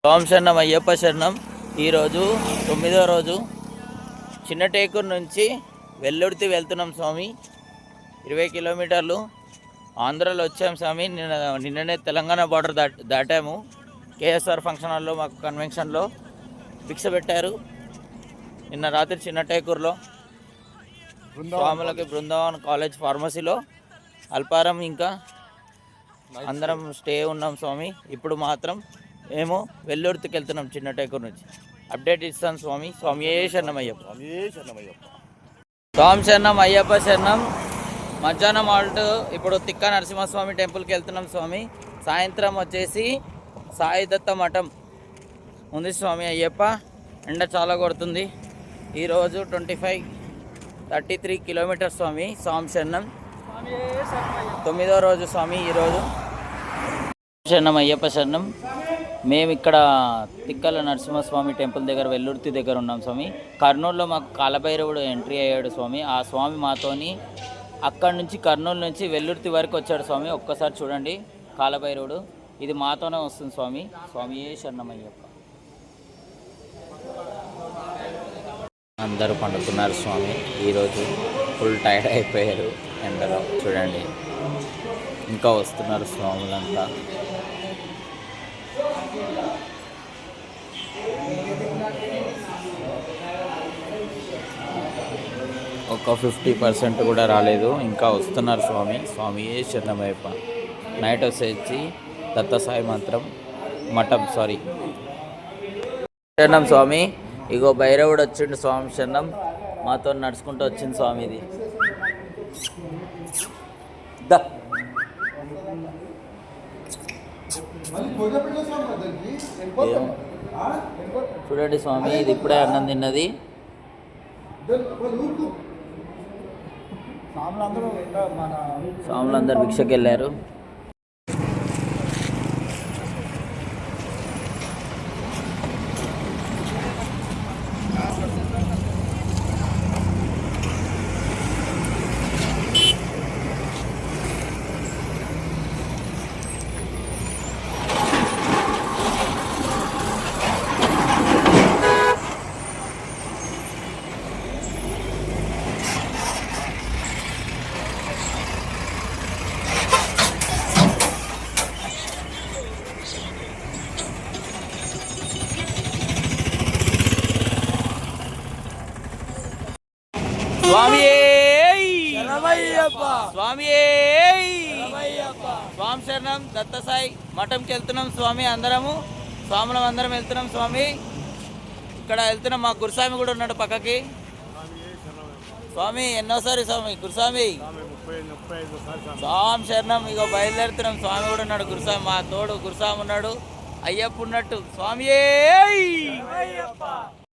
స్వామి శరణం, అయ్యప్ప శరణం. ఈరోజు 9వ రోజు. చిన్న టేకూరు నుంచి వెల్లుర్తి వెళ్తున్నాం స్వామి. 20 కిలోమీటర్లు. ఆంధ్రాలో వచ్చాము స్వామి. నిన్ననే తెలంగాణ బార్డర్ దాటాము. కేఎస్ఆర్ ఫంక్షన్ హాల్లో మాకు కన్వెన్షన్లో భిక్ష పెట్టారు. నిన్న రాత్రి చిన్న టేకూరులో స్వాములకి బృందావన్ కాలేజ్ ఫార్మసీలో అల్పారం ఇంకా అందరం స్టే ఉన్నాం స్వామి. ఇప్పుడు మాత్రం మేము వెల్లుర్తికి వెళ్తున్నాం చిన్న టేకూరు నుంచి. అప్డేట్ ఇస్తాను స్వామి. స్వామి శరణం అయ్యప్ప. స్వామి శరణం, అయ్యప్ప శరణం. మధ్యాహ్నం హాల్ట్ ఇప్పుడు తిక్క నరసింహస్వామి టెంపుల్కి వెళ్తున్నాం స్వామి. సాయంత్రం వచ్చేసి సాయిదత్త మఠం ఉంది స్వామి. అయ్యప్ప ఎండ చాలా కొడుతుంది. ఈరోజు 33 కిలోమీటర్స్ స్వామి. స్వామి శరణం. 9వ రోజు స్వామి ఈరోజు. శరణం, అయ్యప్ప శరణం. మేము ఇక్కడ తిక్కల నరసింహస్వామి టెంపుల్ దగ్గర వెల్లుర్తి దగ్గర ఉన్నాం స్వామి. కర్నూలులో మాకు కాలభైరవుడు ఎంట్రీ అయ్యాడు స్వామి. ఆ స్వామి మాతోని అక్కడి నుంచి కర్నూలు నుంచి వెల్లుర్తి వరకు వచ్చాడు స్వామి. ఒక్కసారి చూడండి కాలభైరవుడు. ఇది మాతోనే వస్తుంది స్వామి. స్వామి శరణం అయ్యప్ప. అందరూ పండుకున్నారు స్వామి. ఈరోజు ఫుల్ టైర్డ్ అయిపోయారు ఎండలో. చూడండి ఇంకా వస్తున్నారు స్వాములంతా. ఒక 50% కూడా రాలేదు. ఇంకా వస్తున్నారు స్వామి. స్వామి శరణమయ్యప్ప. నైట్ వచ్చేసి దత్తసాయి మంత్రం మఠం శరణం స్వామి. ఇగో భైరవుడు వచ్చిండు స్వామి శరణం. మాతో నడుచుకుంటూ వచ్చింది స్వామి. ఇది చూడండి స్వామి. ఇది ఇప్పుడే అన్నం తిన్నది. స్వాములందరూ భిక్షకి వెళ్ళారు. స్వామి స్వామి స్వామి శరణం. దత్తసాయి మఠంకి వెళ్తున్నాం స్వామి. అందరము స్వాములం అందరం వెళ్తున్నాం స్వామి. ఇక్కడ వెళ్తున్నాం. మా గురుస్వామి కూడా ఉన్నాడు పక్కకి. స్వామి ఎన్నోసారి స్వామి గురుస్వామి. స్వామి శరణం. ఇగో బయలుదేరుతున్నాం. స్వామి కూడా ఉన్నాడు. గురుస్వామి మా తోడు గురుస్వామి ఉన్నాడు. అయ్యప్ప ఉన్నట్టు. స్వామి